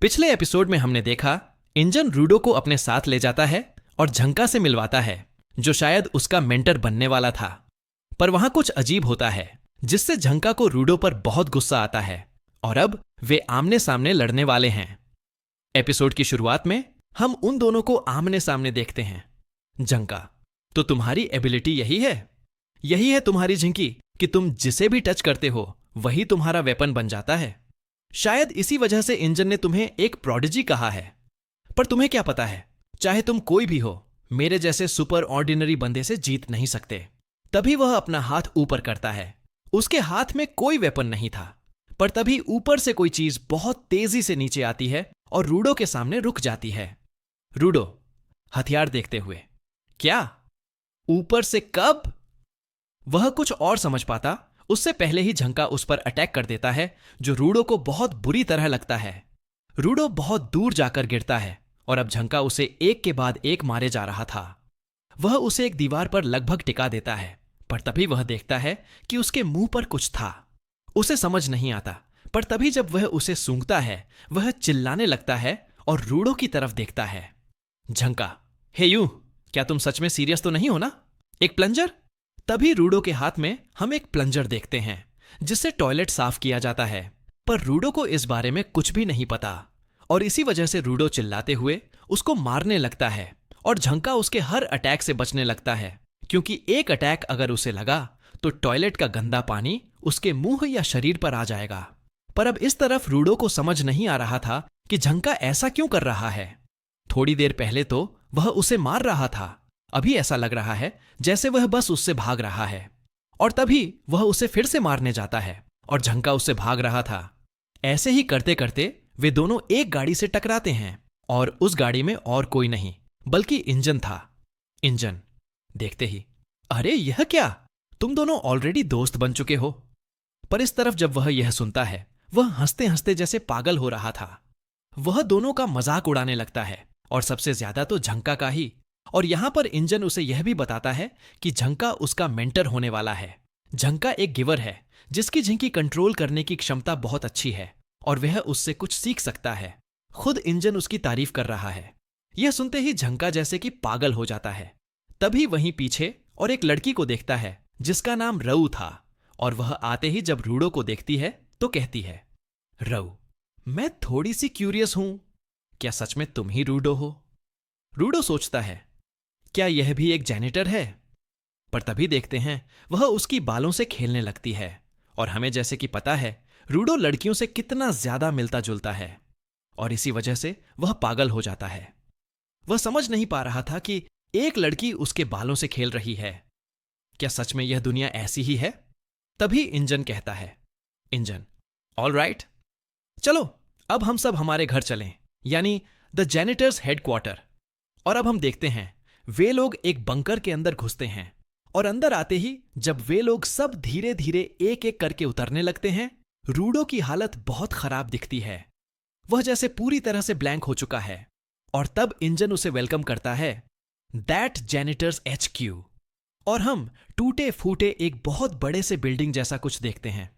पिछले एपिसोड में हमने देखा इंजन रूडो को अपने साथ ले जाता है और झंका से मिलवाता है, जो शायद उसका मेंटर बनने वाला था। पर वहां कुछ अजीब होता है जिससे झंका को रूडो पर बहुत गुस्सा आता है और अब वे आमने सामने लड़ने वाले हैं। एपिसोड की शुरुआत में हम उन दोनों को आमने सामने देखते हैं। झंका, तो तुम्हारी एबिलिटी यही है तुम्हारी झिंकी कि तुम जिसे भी टच करते हो वही तुम्हारा वेपन बन जाता है। शायद इसी वजह से इंजन ने तुम्हें एक प्रोडिजी कहा है। पर तुम्हें क्या पता है, चाहे तुम कोई भी हो, मेरे जैसे सुपर ऑर्डिनरी बंदे से जीत नहीं सकते। तभी वह अपना हाथ ऊपर करता है। उसके हाथ में कोई वेपन नहीं था, पर तभी ऊपर से कोई चीज बहुत तेजी से नीचे आती है और रूडो के सामने रुक जाती है। रूडो हथियार देखते हुए, क्या ऊपर से कब? वह कुछ और समझ पाता उससे पहले ही झंका उस पर अटैक कर देता है, जो रूडो को बहुत बुरी तरह लगता है। रूडो बहुत दूर जाकर गिरता है और अब झंका उसे एक के बाद एक मारे जा रहा था। वह उसे एक दीवार पर लगभग टिका देता है, पर तभी वह देखता है कि उसके मुंह पर कुछ था। उसे समझ नहीं आता, पर तभी जब वह उसे सूंघता है वह चिल्लाने लगता है और रूडो की तरफ देखता है। झंका, हे यू, क्या तुम सच में सीरियस तो नहीं हो ना? एक प्लंजर? तभी रूडो के हाथ में हम एक प्लंजर देखते हैं जिससे टॉयलेट साफ किया जाता है। पर रूडो को इस बारे में कुछ भी नहीं पता और इसी वजह से रूडो चिल्लाते हुए उसको मारने लगता है और झंका उसके हर अटैक से बचने लगता है, क्योंकि एक अटैक अगर उसे लगा तो टॉयलेट का गंदा पानी उसके मुंह या शरीर पर आ जाएगा। पर अब इस तरफ रूडो को समझ नहीं आ रहा था कि झंका ऐसा क्यों कर रहा है। थोड़ी देर पहले तो वह उसे मार रहा था, अभी ऐसा लग रहा है जैसे वह बस उससे भाग रहा है। और तभी वह उसे फिर से मारने जाता है और झंका उससे भाग रहा था। ऐसे ही करते करते वे दोनों एक गाड़ी से टकराते हैं और उस गाड़ी में और कोई नहीं बल्कि इंजन था। इंजन देखते ही, अरे यह क्या, तुम दोनों ऑलरेडी दोस्त बन चुके हो। पर इस तरफ जब वह यह सुनता है वह हंसते हंसते जैसे पागल हो रहा था। वह दोनों का मजाक उड़ाने लगता है और सबसे ज्यादा तो झंका का ही। और यहां पर इंजन उसे यह भी बताता है कि झंका उसका मेंटर होने वाला है। झंका एक गिवर है जिसकी झिंकी कंट्रोल करने की क्षमता बहुत अच्छी है और वह उससे कुछ सीख सकता है। खुद इंजन उसकी तारीफ कर रहा है। यह सुनते ही झंका जैसे कि पागल हो जाता है। तभी वहीं पीछे और एक लड़की को देखता है जिसका नाम रऊ था, और वह आते ही जब रूडो को देखती है तो कहती है, रऊ, मैं थोड़ी सी क्यूरियस हूं, क्या सच में तुम ही रूडो हो? रूडो सोचता है, क्या यह भी एक जैनिटर है? पर तभी देखते हैं वह उसकी बालों से खेलने लगती है और हमें जैसे कि पता है रूडो लड़कियों से कितना ज्यादा मिलता जुलता है और इसी वजह से वह पागल हो जाता है। वह समझ नहीं पा रहा था कि एक लड़की उसके बालों से खेल रही है। क्या सच में यह दुनिया ऐसी ही है? तभी इंजन कहता है, इंजन, ऑल राइट, चलो अब हम सब हमारे घर चलें, यानी द जेनिटर्स हेडक्वार्टर। और अब हम देखते हैं वे लोग एक बंकर के अंदर घुसते हैं और अंदर आते ही जब वे लोग सब धीरे धीरे एक एक करके उतरने लगते हैं, रूडो की हालत बहुत खराब दिखती है। वह जैसे पूरी तरह से ब्लैंक हो चुका है। और तब इंजन उसे वेलकम करता है, दैट जेनिटर्स HQ। और हम टूटे फूटे एक बहुत बड़े से बिल्डिंग जैसा कुछ देखते हैं।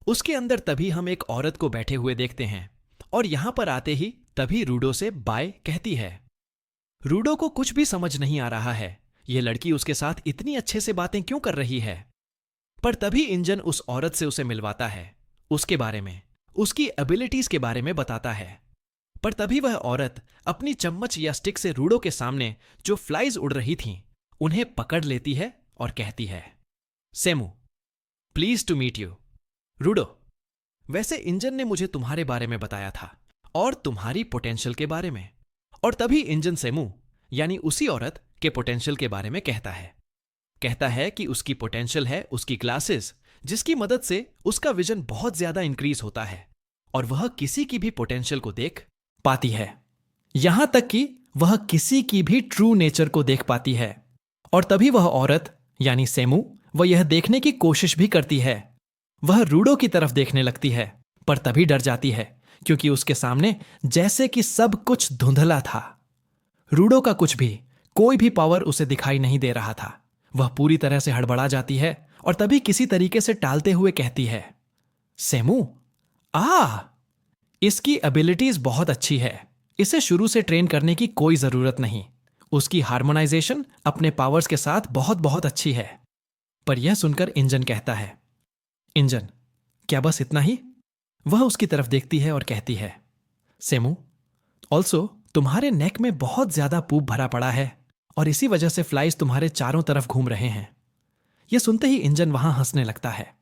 उसके अंदर तभी हम एक औरत को बैठे हुए देखते हैं और यहां पर आते ही तभी रूडो से बाय कहती है। रूडो को कुछ भी समझ नहीं आ रहा है यह लड़की उसके साथ इतनी अच्छे से बातें क्यों कर रही है। पर तभी इंजन उस औरत से उसे मिलवाता है, उसके बारे में, उसकी एबिलिटीज के बारे में बताता है। पर तभी वह औरत अपनी चम्मच या स्टिक से रूडो के सामने जो फ्लाइज उड़ रही थीं उन्हें पकड़ लेती है और कहती है, सेमू, प्लीज टू मीट यू। रूडो, वैसे इंजन ने मुझे तुम्हारे बारे में बताया था और तुम्हारी पोटेंशियल के बारे में। और तभी इंजन सेमू यानी उसी औरत के पोटेंशियल के बारे में कहता है कि उसकी पोटेंशियल है उसकी ग्लासेस, जिसकी मदद से उसका विजन बहुत ज्यादा इंक्रीज होता है और वह किसी की भी पोटेंशियल को देख पाती है, यहां तक कि वह किसी की भी ट्रू नेचर को देख पाती है। और तभी वह औरत यानी सेमू वह यह देखने की कोशिश भी करती है। वह रूडो की तरफ देखने लगती है पर तभी डर जाती है क्योंकि उसके सामने जैसे कि सब कुछ धुंधला था। रूडो का कुछ भी, कोई भी पावर उसे दिखाई नहीं दे रहा था। वह पूरी तरह से हड़बड़ा जाती है और तभी किसी तरीके से टालते हुए कहती है, सेमू, आ इसकी एबिलिटीज बहुत अच्छी है, इसे शुरू से ट्रेन करने की कोई जरूरत नहीं। उसकी हार्मोनाइजेशन अपने पावर्स के साथ बहुत बहुत अच्छी है। पर यह सुनकर इंजन कहता है, इंजन, क्या बस इतना ही? वह उसकी तरफ देखती है और कहती है, सेमू, ऑल्सो तुम्हारे नेक में बहुत ज्यादा पूप भरा पड़ा है और इसी वजह से फ्लाइज तुम्हारे चारों तरफ घूम रहे हैं। यह सुनते ही इंजन वहां हंसने लगता है,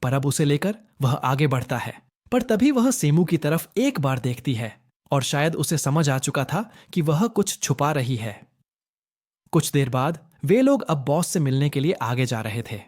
पर अब उसे लेकर वह आगे बढ़ता है। पर तभी वह सेमू की तरफ एक बार देखती है और शायद उसे समझ आ चुका था कि वह कुछ छुपा रही है। कुछ देर बाद वे लोग अब बॉस से मिलने के लिए आगे जा रहे थे।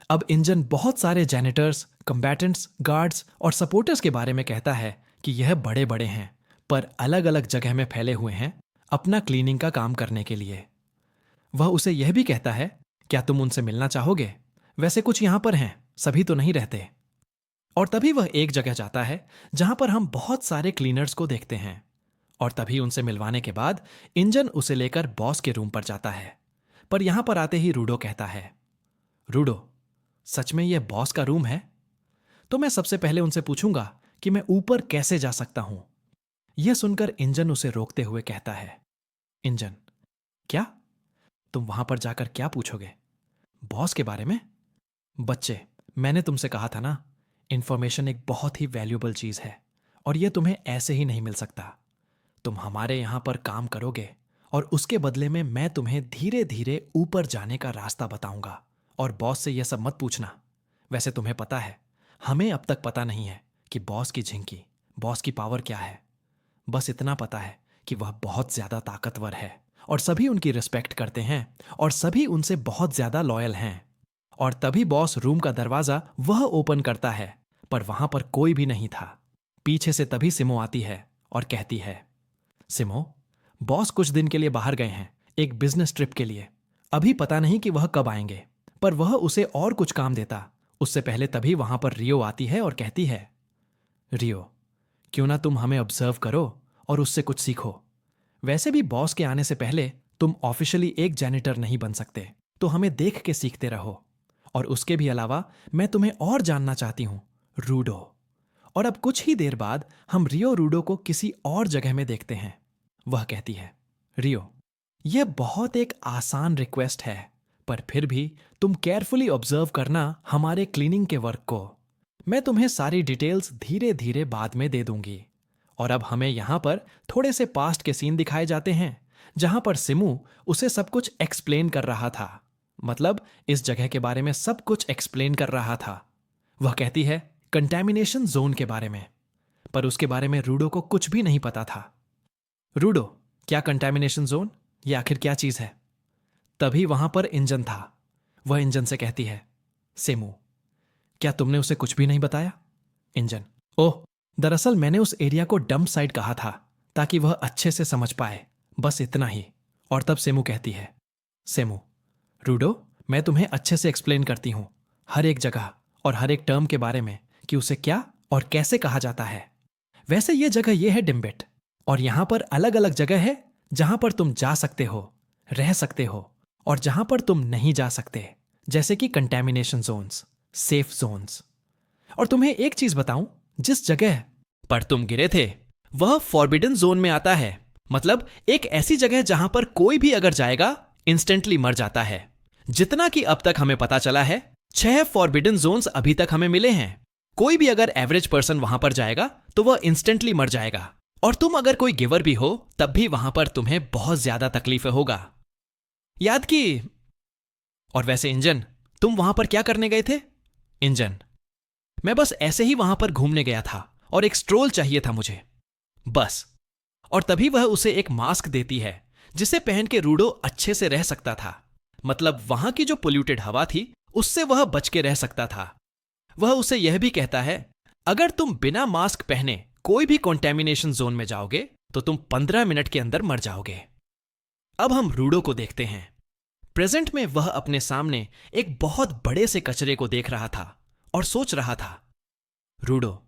अब इंजन बहुत सारे जेनिटर्स, कम्बैटेंट्स, गार्ड्स और सपोर्टर्स के बारे में कहता है कि यह बड़े बड़े हैं, पर अलग अलग जगह में फैले हुए हैं अपना क्लीनिंग का काम करने के लिए। वह उसे यह भी कहता है, क्या तुम उनसे मिलना चाहोगे? वैसे कुछ यहां पर हैं, सभी तो नहीं रहते। और तभी वह एक जगह जाता है जहां पर हम बहुत सारे क्लीनर्स को देखते हैं, और तभी उनसे मिलवाने के बाद इंजन उसे लेकर बॉस के रूम पर जाता है। पर यहां पर आते ही रूडो कहता है, रूडो, सच में यह बॉस का रूम है? तो मैं सबसे पहले उनसे पूछूंगा कि मैं ऊपर कैसे जा सकता हूं। यह सुनकर इंजन उसे रोकते हुए कहता है, इंजन, क्या? तुम वहां पर जाकर क्या पूछोगे? बॉस के बारे में? बच्चे, मैंने तुमसे कहा था ना, इंफॉर्मेशन एक बहुत ही वैल्यूएबल चीज है और यह तुम्हें ऐसे ही नहीं मिल सकता। तुम हमारे यहां पर काम करोगे और उसके बदले में मैं तुम्हें धीरे धीरे ऊपर जाने का रास्ता बताऊंगा। और बॉस से यह सब मत पूछना। वैसे तुम्हें पता है, हमें अब तक पता नहीं है कि बॉस की झिंकी, बॉस की पावर क्या है। बस इतना पता है कि वह बहुत ज्यादा ताकतवर है और सभी उनकी रिस्पेक्ट करते हैं और सभी उनसे बहुत ज्यादा लॉयल हैं। और तभी बॉस रूम का दरवाजा वह ओपन करता है, पर वहां पर कोई भी नहीं था। पीछे से तभी सिमो आती है और कहती है, सिमो, बॉस कुछ दिन के लिए बाहर गए हैं, एक बिजनेस ट्रिप के लिए। अभी पता नहीं कि वह कब आएंगे, पर वह उसे और कुछ काम देता उससे पहले तभी वहां पर रियो आती है और कहती है, रियो, क्यों ना तुम हमें ऑब्जर्व करो और उससे कुछ सीखो। वैसे भी बॉस के आने से पहले तुम ऑफिशियली एक जेनिटर नहीं बन सकते, तो हमें देख के सीखते रहो। और उसके भी अलावा मैं तुम्हें और जानना चाहती हूं, रूडो। और अब कुछ ही देर बाद हम रियो रूडो को किसी और जगह में देखते हैं। वह कहती है, रियो, यह बहुत एक आसान रिक्वेस्ट है, पर फिर भी तुम केयरफुली ऑब्जर्व करना हमारे क्लीनिंग के वर्क को। मैं तुम्हें सारी डिटेल्स धीरे धीरे बाद में दे दूंगी। और अब हमें यहां पर थोड़े से पास्ट के सीन दिखाए जाते हैं जहां पर सिमू उसे सब कुछ एक्सप्लेन कर रहा था, मतलब इस जगह के बारे में सब कुछ एक्सप्लेन कर रहा था। वह कहती है कंटैमिनेशन जोन के बारे में, पर उसके बारे में रूडो को कुछ भी नहीं पता था। रूडो, क्या कंटैमिनेशन जोन? ये आखिर क्या चीज है? तभी वहां पर इंजन था। वह इंजन से कहती है, सेमू, क्या तुमने उसे कुछ भी नहीं बताया? इंजन, ओह, दरअसल मैंने उस एरिया को डंप साइट कहा था ताकि वह अच्छे से समझ पाए, बस इतना ही। और तब सेमू कहती है, सेमू, रूडो, मैं तुम्हें अच्छे से एक्सप्लेन करती हूं हर एक जगह और हर एक टर्म के बारे में कि उसे क्या और कैसे कहा जाता है। वैसे यह जगह यह है डिम्बिट, और यहां पर अलग अलग जगह है जहां पर तुम जा सकते हो, रह सकते हो, और जहां पर तुम नहीं जा सकते, जैसे कि कंटैमिनेशन जोन्स, सेफ जोन्स। और तुम्हें एक चीज बताऊं, जिस जगह पर तुम गिरे थे वह फॉरबिडन जोन में आता है, मतलब एक ऐसी जगह जहां पर कोई भी अगर जाएगा इंस्टेंटली मर जाता है। जितना कि अब तक हमें पता चला है 6 फॉरबिडन जोन्स अभी तक हमें मिले हैं। कोई भी अगर एवरेज पर्सन वहां पर जाएगा तो वह इंस्टेंटली मर जाएगा, और तुम अगर कोई गिवर भी हो तब भी वहां पर तुम्हें बहुत ज्यादा तकलीफ होगा। याद की? और वैसे इंजन, तुम वहां पर क्या करने गए थे? इंजन, मैं बस ऐसे ही वहां पर घूमने गया था और एक स्ट्रोल चाहिए था मुझे, बस। और तभी वह उसे एक मास्क देती है जिसे पहन के रूडो अच्छे से रह सकता था, मतलब वहां की जो पोल्यूटेड हवा थी उससे वह बच के रह सकता था। वह उसे यह भी कहता है, अगर तुम बिना मास्क पहने कोई भी कंटैमिनेशन जोन में जाओगे तो तुम 15 मिनट के अंदर मर जाओगे। अब हम रूडो को देखते हैं। प्रेजेंट में वह अपने सामने एक बहुत बड़े से कचरे को देख रहा था और सोच रहा था, रूडो,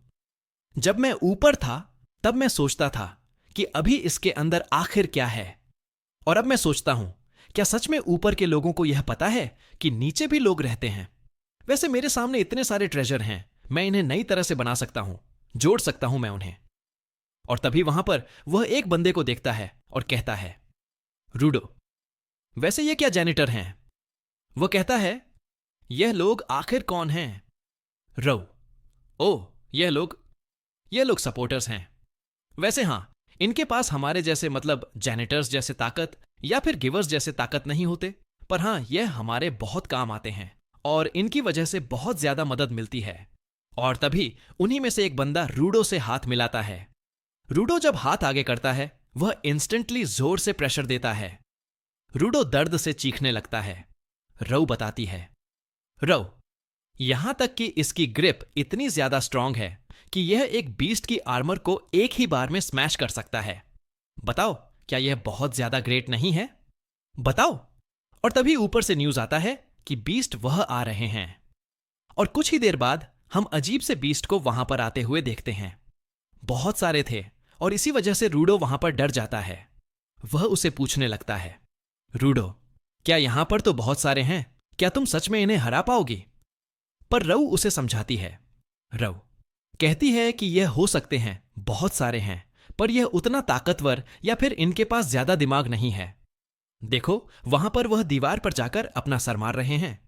जब मैं ऊपर था तब मैं सोचता था कि अभी इसके अंदर आखिर क्या है, और अब मैं सोचता हूं, क्या सच में ऊपर के लोगों को यह पता है कि नीचे भी लोग रहते हैं? वैसे मेरे सामने इतने सारे ट्रेजर हैं, मैं इन्हें नई तरह से बना सकता हूं, जोड़ सकता हूं मैं उन्हें, और तभी वहां पर वह एक बंदे को देखता है और कहता है, रूडो, वैसे ये क्या जैनिटर हैं? वह कहता है, यह लोग आखिर कौन हैं? रऊ, ओह, ये लोग सपोर्टर्स हैं। वैसे हां, इनके पास हमारे जैसे मतलब जैनिटर्स जैसे ताकत या फिर गिवर्स जैसे ताकत नहीं होते, पर हां, यह हमारे बहुत काम आते हैं और इनकी वजह से बहुत ज्यादा मदद मिलती है। और तभी उन्हीं में से एक बंदा रूडो से हाथ मिलाता है। रूडो जब हाथ आगे करता है, वह इंस्टेंटली जोर से प्रेशर देता है। रूडो दर्द से चीखने लगता है। रऊ बताती है, रऊ, यहां तक कि इसकी ग्रिप इतनी ज्यादा स्ट्रांग है कि यह एक बीस्ट की आर्मर को एक ही बार में स्मैश कर सकता है। बताओ, क्या यह बहुत ज्यादा ग्रेट नहीं है? बताओ। और तभी ऊपर से न्यूज आता है कि बीस्ट वह आ रहे हैं। और कुछ ही देर बाद हम अजीब से बीस्ट को वहां पर आते हुए देखते हैं। बहुत सारे थे और इसी वजह से रूडो वहां पर डर जाता है। वह उसे पूछने लगता है, रूडो, क्या यहां पर तो बहुत सारे हैं, क्या तुम सच में इन्हें हरा पाओगी? पर रऊ उसे समझाती है। रऊ कहती है कि यह हो सकते हैं, बहुत सारे हैं, पर यह उतना ताकतवर या फिर इनके पास ज्यादा दिमाग नहीं है। देखो, वहां पर वह दीवार पर जाकर अपना सर मार रहे हैं।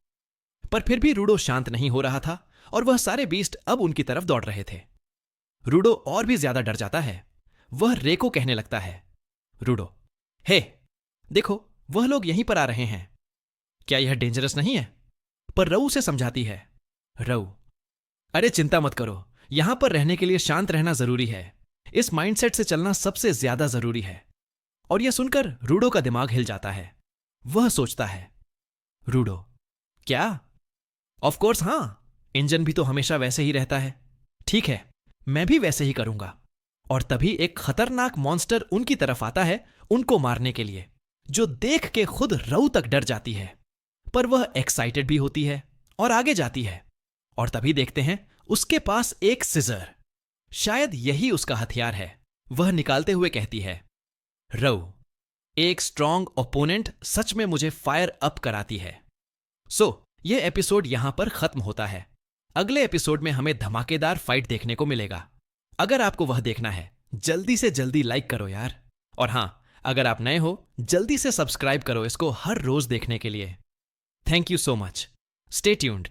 पर फिर भी रूडो शांत नहीं हो रहा था और वह सारे बीस्ट अब उनकी तरफ दौड़ रहे थे। रूडो और भी ज्यादा डर जाता है। वह रे को कहने लगता है, रूडो, हे, देखो, वह लोग यहीं पर आ रहे हैं, क्या यह डेंजरस नहीं है? पर रऊ उसे समझाती है। रऊ, अरे चिंता मत करो, यहां पर रहने के लिए शांत रहना जरूरी है। इस माइंडसेट से चलना सबसे ज्यादा जरूरी है। और यह सुनकर रूडो का दिमाग हिल जाता है। वह सोचता है, रूडो, क्या? ऑफ कोर्स हां, इंजन भी तो हमेशा वैसे ही रहता है। ठीक है, मैं भी वैसे ही करूंगा। और तभी एक खतरनाक मॉन्स्टर उनकी तरफ आता है उनको मारने के लिए, जो देख के खुद रऊ तक डर जाती है। पर वह एक्साइटेड भी होती है और आगे जाती है। और तभी देखते हैं उसके पास एक सिजर, शायद यही उसका हथियार है। वह निकालते हुए कहती है, रऊ, एक स्ट्रांग ओपोनेंट सच में मुझे फायर अप कराती है। यह एपिसोड यहां पर खत्म होता है। अगले एपिसोड में हमें धमाकेदार फाइट देखने को मिलेगा। अगर आपको वह देखना है, जल्दी से जल्दी लाइक करो यार। और हां, अगर आप नए हो, जल्दी से सब्सक्राइब करो इसको हर रोज देखने के लिए। Thank you so much. Stay tuned.